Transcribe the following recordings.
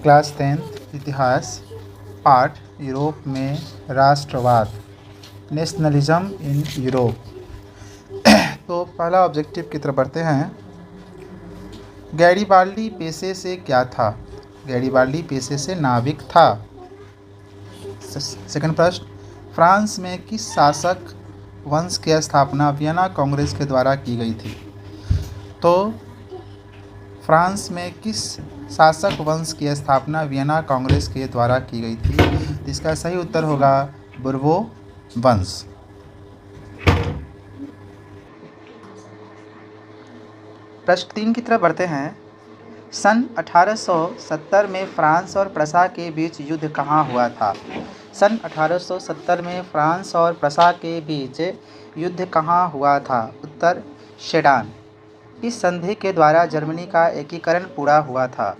Class 10th इतिहास पाठ Europe में राष्ट्रवाद नेशनलिज्म इन यूरोप। तो पहला ऑब्जेक्टिव की तरफ बढ़ते हैं। गैरिबाल्डी पेशे से क्या था? गैरिबाल्डी पेशे से नाविक था। सेकंड प्रश्न, फ्रांस में किस शासक वंश की स्थापना वियना कांग्रेस के द्वारा की गई थी? तो फ्रांस में किस शासक वंश की स्थापना वियना कांग्रेस के द्वारा की गई थी? इसका सही उत्तर होगा बुर्बो वंश। प्रश्न 3 की तरफ बढ़ते हैं। सन 1870 में फ्रांस और प्रसा के बीच युद्ध कहाँ हुआ था? सन 1870 में फ्रांस और प्रसा के बीच युद्ध कहाँ हुआ था? उत्तर सेडान। किस संधि के द्वारा जर्मनी का एकीकरण पूरा हुआ था?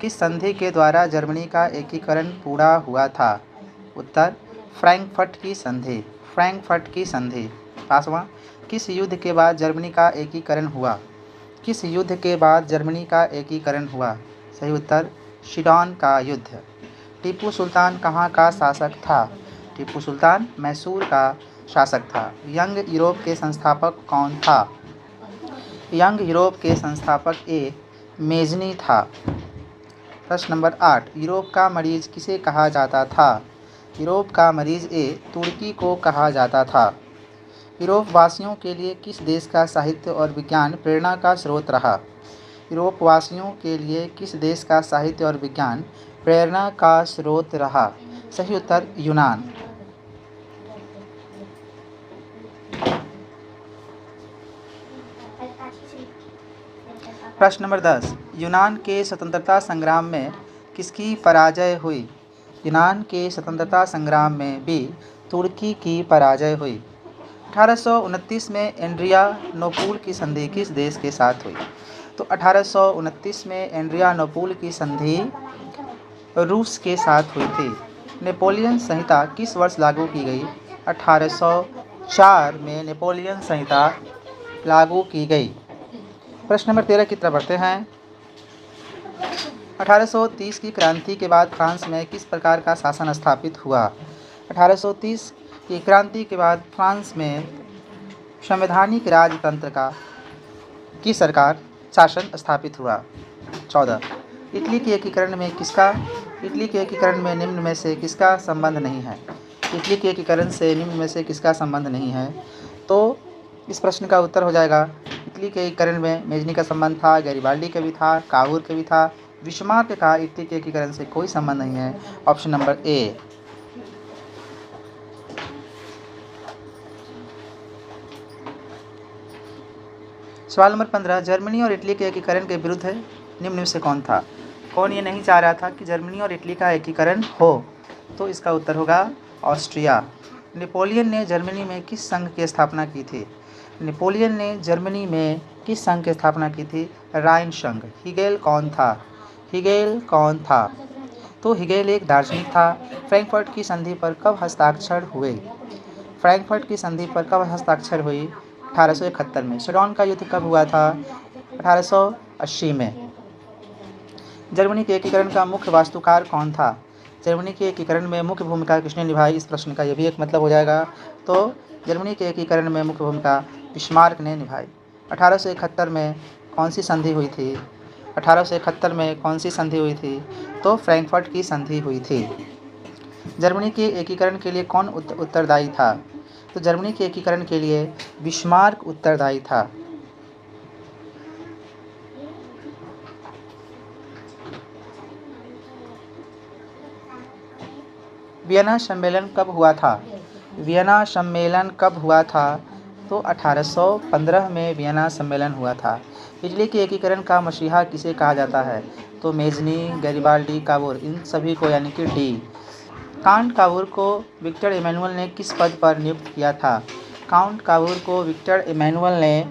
किस संधि के द्वारा जर्मनी का एकीकरण पूरा हुआ था? उत्तर फ्रैंकफर्ट की संधि। फ्रैंकफर्ट की संधि। 5वां, किस युद्ध के बाद जर्मनी का एकीकरण हुआ? किस युद्ध के बाद जर्मनी का एकीकरण हुआ? सही उत्तर सीडन का युद्ध। टीपू सुल्तान कहाँ का शासक था? टीपू सुल्तान मैसूर का शासक था। यंग यूरोप के संस्थापक कौन था? यंग यूरोप के संस्थापक ए मेजनी था। प्रश्न नंबर 8, यूरोप का मरीज किसे कहा जाता था? यूरोप का मरीज ए तुर्की को कहा जाता था। यूरोप वासियों के लिए किस देश का साहित्य और विज्ञान प्रेरणा का स्रोत रहा? यूरोप वासियों के लिए किस देश का साहित्य और विज्ञान प्रेरणा का स्रोत रहा? सही उत्तर यूनान। प्रश्न नंबर 10, यूनान के स्वतंत्रता संग्राम में किसकी पराजय हुई? यूनान के स्वतंत्रता संग्राम में भी तुर्की की पराजय हुई। 1829 में एड्रियानोपुल की संधि किस देश के साथ हुई? तो 1829 में एड्रियानोपुल की संधि रूस के साथ हुई थी। नेपोलियन संहिता किस वर्ष लागू की गई? 1804 में नेपोलियन संहिता लागू की गई। प्रश्न नंबर 13 की तरफ बढ़ते हैं। 1830 की क्रांति के बाद फ्रांस में किस प्रकार का शासन स्थापित हुआ? 1830 की क्रांति के बाद फ्रांस में संवैधानिक राजतंत्र की सरकार शासन स्थापित हुआ। 14, इटली के एकीकरण में निम्न में से किसका संबंध नहीं है? इटली के एकीकरण से निम्न में से किसका संबंध नहीं है? तो इस प्रश्न का उत्तर हो जाएगा इटली के एकीकरण में मेजनी का संबंध था, गैरिबाल्डी का भी था, कावूर का भी था, बिस्मार्क का इटली के एकीकरण से कोई संबंध नहीं है। Option number A. सवाल नंबर 15, जर्मनी और इटली के एकीकरण के विरुद्ध निम्न में से कौन था? कौन ये नहीं चाह रहा था कि जर्मनी और इटली का एकीकरण हो? तो इसका उत्तर होगा ऑस्ट्रिया। नेपोलियन ने जर्मनी में किस संघ की स्थापना की थी? नेपोलियन ने जर्मनी में किस संघ की स्थापना की थी? राइन संघ। हिगेल कौन था? हिगेल कौन था? तो हिगेल एक दार्शनिक था। फ्रैंकफर्ट की संधि पर कब हस्ताक्षर हुए? फ्रैंकफर्ट की संधि पर कब हस्ताक्षर हुई? 1871 में। सेडन का युद्ध कब हुआ था? 1880 में। जर्मनी के एकीकरण का मुख्य वास्तुकार कौन था? जर्मनी के एकीकरण में मुख्य भूमिका किसने निभाई? इस प्रश्न का यह भी एक मतलब हो जाएगा। तो जर्मनी के एकीकरण में मुख्य भूमिका बिस्मार्क ने निभाई। 1871 में कौन सी संधि हुई थी? 1871 में कौन सी संधि हुई थी? तो फ्रैंकफर्ट की संधि हुई थी। जर्मनी के एकीकरण के लिए कौन उत्तरदायी था? तो जर्मनी के एकीकरण के लिए बिस्मार्क उत्तरदायी था। वियना सम्मेलन कब हुआ था? वियना सम्मेलन कब हुआ था? तो 1815 में वियना सम्मेलन हुआ था। इटली के एकीकरण का मसीहा किसे कहा जाता है? तो मेजनी, गैरिबाल्डी, कावूर, इन सभी को यानी कि डी। काउंट कावूर को विक्टर इमैनुअल ने किस पद पर नियुक्त किया था? काउंट कावूर को विक्टर इमैनुअल ने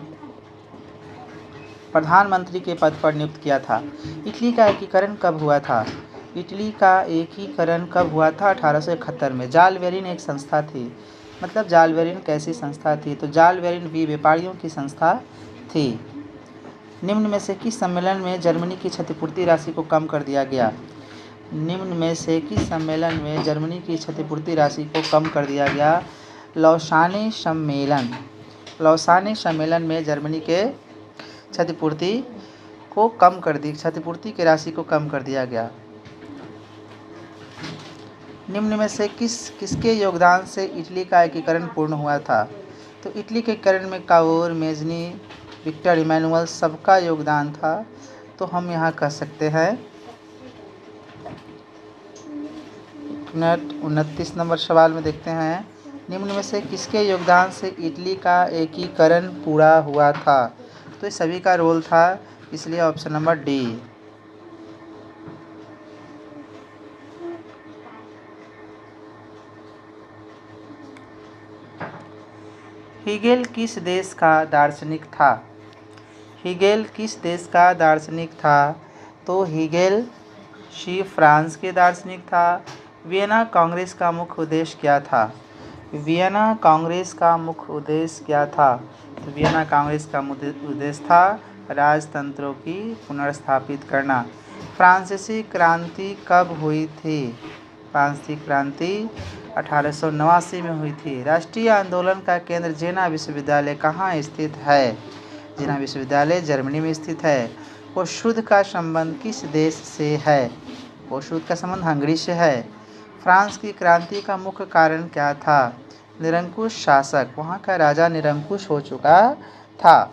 प्रधानमंत्री के पद पर नियुक्त किया था। इटली का एकीकरण कब हुआ था? इटली का एकीकरण कब हुआ था? 1871 में। जालवेरिन एक संस्था थी। मतलब जालवेरिन कैसी संस्था थी? तो जालवेरिन भी व्यापारियों की संस्था थी। निम्न में से किस सम्मेलन में जर्मनी की क्षतिपूर्ति राशि को कम कर दिया गया? निम्न में से किस सम्मेलन में जर्मनी की क्षतिपूर्ति राशि को कम कर दिया गया? लौसाने सम्मेलन। लौसाने सम्मेलन में जर्मनी के क्षतिपूर्ति की राशि को कम कर दिया गया। निम्न में से किसके योगदान से इटली का एकीकरण पूर्ण हुआ था? तो इटली के एकीकरण में काउर, मेजनी, विक्टर इमैनुअल सबका योगदान था। तो हम यहाँ कह सकते हैं 29 नंबर सवाल में देखते हैं, निम्न में से किसके योगदान से इटली का एकीकरण पूरा हुआ था? तो ये सभी का रोल था, इसलिए ऑप्शन नंबर डी। हीगेल किस देश का दार्शनिक था? हीगेल किस देश का दार्शनिक था? तो हीगेल फ्रांस के दार्शनिक था। वियना कांग्रेस का मुख्य उद्देश्य क्या था? वियना कांग्रेस का मुख्य उद्देश्य क्या था? तो वियना कांग्रेस का उद्देश्य था राजतंत्रों की पुनर्स्थापित करना। फ्रांसीसी क्रांति कब हुई थी? फ्रांसीसी क्रांति 1889 में हुई थी। राष्ट्रीय आंदोलन का केंद्र जेना विश्वविद्यालय कहाँ स्थित है? जेना विश्वविद्यालय जर्मनी में स्थित है। कोशुद्ध का संबंध किस देश से है? कोशुद्ध का संबंध हंगरी से है। फ्रांस की क्रांति का मुख्य कारण क्या था? निरंकुश शासक, वहाँ का राजा निरंकुश हो चुका था।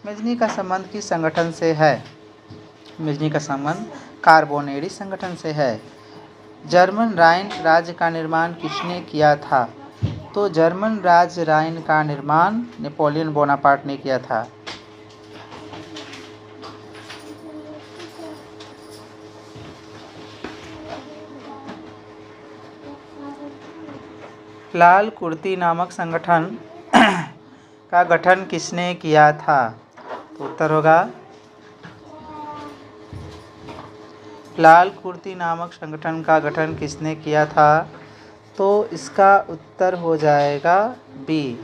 मेजनी का संबंध किस संगठन से है? मेजनी का संबंध कार्बोनेरी संगठन से है। जर्मन राइन राज्य का निर्माण किसने किया था? तो जर्मन राज्य राइन का निर्माण नेपोलियन बोनापार्ट ने किया था। लाल कुर्ती नामक संगठन का गठन किसने किया था? तो उत्तर होगा लाल कुर्ती नामक संगठन का गठन किसने किया था? तो इसका उत्तर हो जाएगा बी,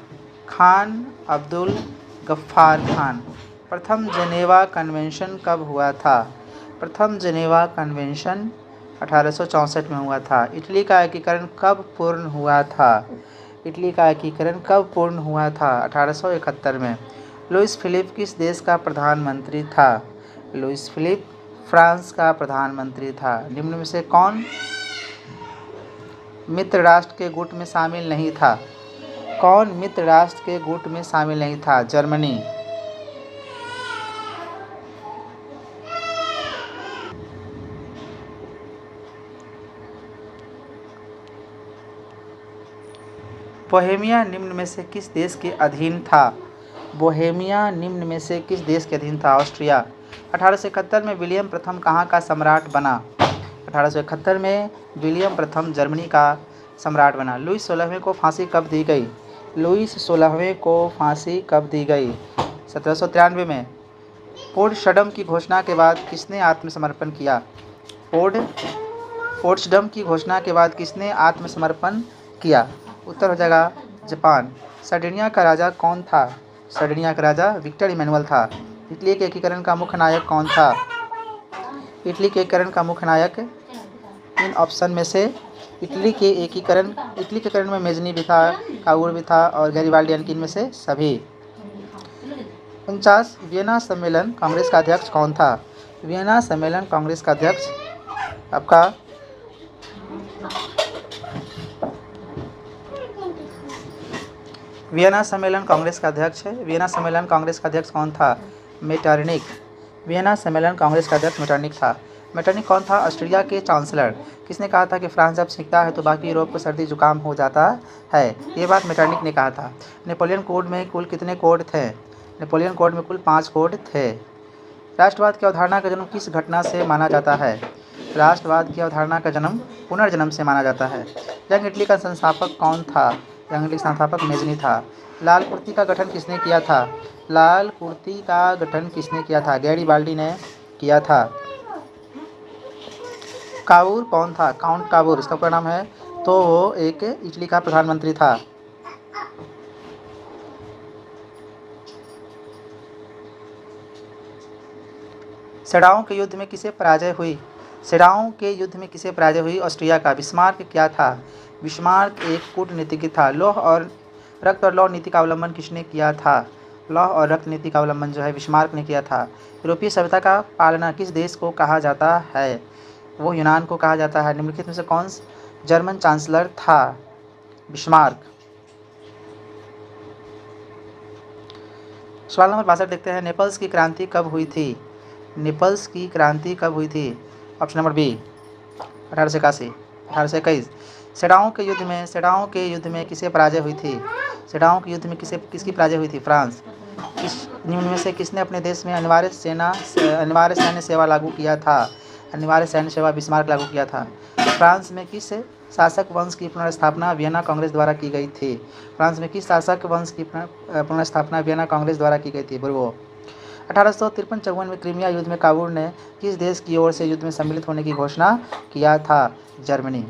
खान अब्दुल गफ्फार खान। प्रथम जेनेवा कन्वेंशन कब हुआ था? प्रथम जेनेवा कन्वेंशन 1864 में हुआ था। इटली का एकीकरण कब पूर्ण हुआ था? इटली का एकीकरण कब पूर्ण हुआ था? 1871 में। लुईस फिलिप किस देश का प्रधानमंत्री था? लुईस फिलिप फ्रांस का प्रधानमंत्री था। निम्न में से कौन मित्र राष्ट्र के गुट में शामिल नहीं था? कौन मित्र राष्ट्र के गुट में शामिल नहीं था? जर्मनी। बोहेमिया निम्न में से किस देश के अधीन था? बोहेमिया निम्न में से किस देश के अधीन था? ऑस्ट्रिया। 1871 में विलियम प्रथम कहाँ का सम्राट बना? 1871 में विलियम प्रथम जर्मनी का सम्राट बना। लुईस 16वें को फांसी कब दी गई? लुईस 16वें को फांसी कब दी गई? 1793 में। पोट्सडम की घोषणा के बाद किसने आत्मसमर्पण किया? पोट्सडम की घोषणा के बाद किसने आत्मसमर्पण किया? उत्तर हो जाएगा जापान। सर्डिनिया का राजा कौन था? सर्डिनिया का राजा विक्टर इमैनुअल था। इटली के एकीकरण का मुख्य नायक कौन था? इटली के एकीकरण का मुख्य नायक इन ऑप्शन में से इटली के एकीकरण में मेजनी भी था, काउर भी था और गैरिबाल्डी, यानी कि इनमें से सभी। 49 वियना सम्मेलन कांग्रेस का अध्यक्ष कौन था? वियना सम्मेलन कांग्रेस का अध्यक्ष आपका वियना सम्मेलन कांग्रेस का अध्यक्ष है। वियना सम्मेलन कांग्रेस का अध्यक्ष कौन था? मेटरनिक। वियना सम्मेलन कांग्रेस का अध्यक्ष मेटरनिक था। मेटरनिक कौन था? ऑस्ट्रिया के चांसलर। किसने कहा था कि फ्रांस जब सीखता है तो बाकी यूरोप को सर्दी जुकाम हो जाता है? ये बात मेटरनिक ने कहा था। नेपोलियन कोड में कुल कितने कोड थे? नेपोलियन कोड में कुल 5 कोड थे। राष्ट्रवाद की अवधारणा का जन्म किस घटना से माना जाता है? राष्ट्रवाद की अवधारणा का जन्म पुनर्जन्म से माना जाता है। यंग इटली का संस्थापक कौन था? यंग इटली का संस्थापक मेजनी था। लाल कुर्ती का गठन किसने किया था? लाल कुर्ती का गठन किसने किया था? गैरिबाल्डी ने किया था। काउर कौन था? काउंट काबूर इसका पूरा नाम है। तो वो एक इटली का प्रधानमंत्री था। सेडाओं के युद्ध में किसे पराजय हुई? सेडाओं के युद्ध में किसे पराजय हुई? ऑस्ट्रिया का। बिस्मार्क क्या था? बिस्मार्क एक कूटनीतिज्ञ था। रक्त और लौह नीति का अवलंबन किसने किया था? लौह और रक्त नीति का अवलंबन जो है बिस्मार्क ने किया था। यूरोपीय सभ्यता का पालना किस देश को कहा जाता है? वो यूनान को कहा जाता है। निम्नलिखित में से कौन जर्मन चांसलर था? बिस्मार्क। सवाल नंबर 62 देखते हैं। नेपल्स की क्रांति कब हुई थी? नेपल्स की क्रांति कब हुई थी? Option number B 1881। 1821। सेडाओं के युद्ध में किसे पराजय हुई थी? सेडाओं के युद्ध में किसकी पराजय हुई थी? फ्रांस। निम्न में से किसने अपने देश में अनिवार्य सैन्य सेवा लागू किया था? अनिवार्य सैन्य सेवा बिस्मार्क लागू किया था। फ्रांस में किस शासक वंश की पुनर्स्थापना वियना कांग्रेस द्वारा की गई थी? फ्रांस में किस शासक वंश की पुनर्स्थापना वियना कांग्रेस द्वारा की गई थी? बुर्गो। 1853-54 में क्रीमिया युद्ध में काबुल ने किस देश की ओर से युद्ध में सम्मिलित होने की घोषणा किया था? जर्मनी।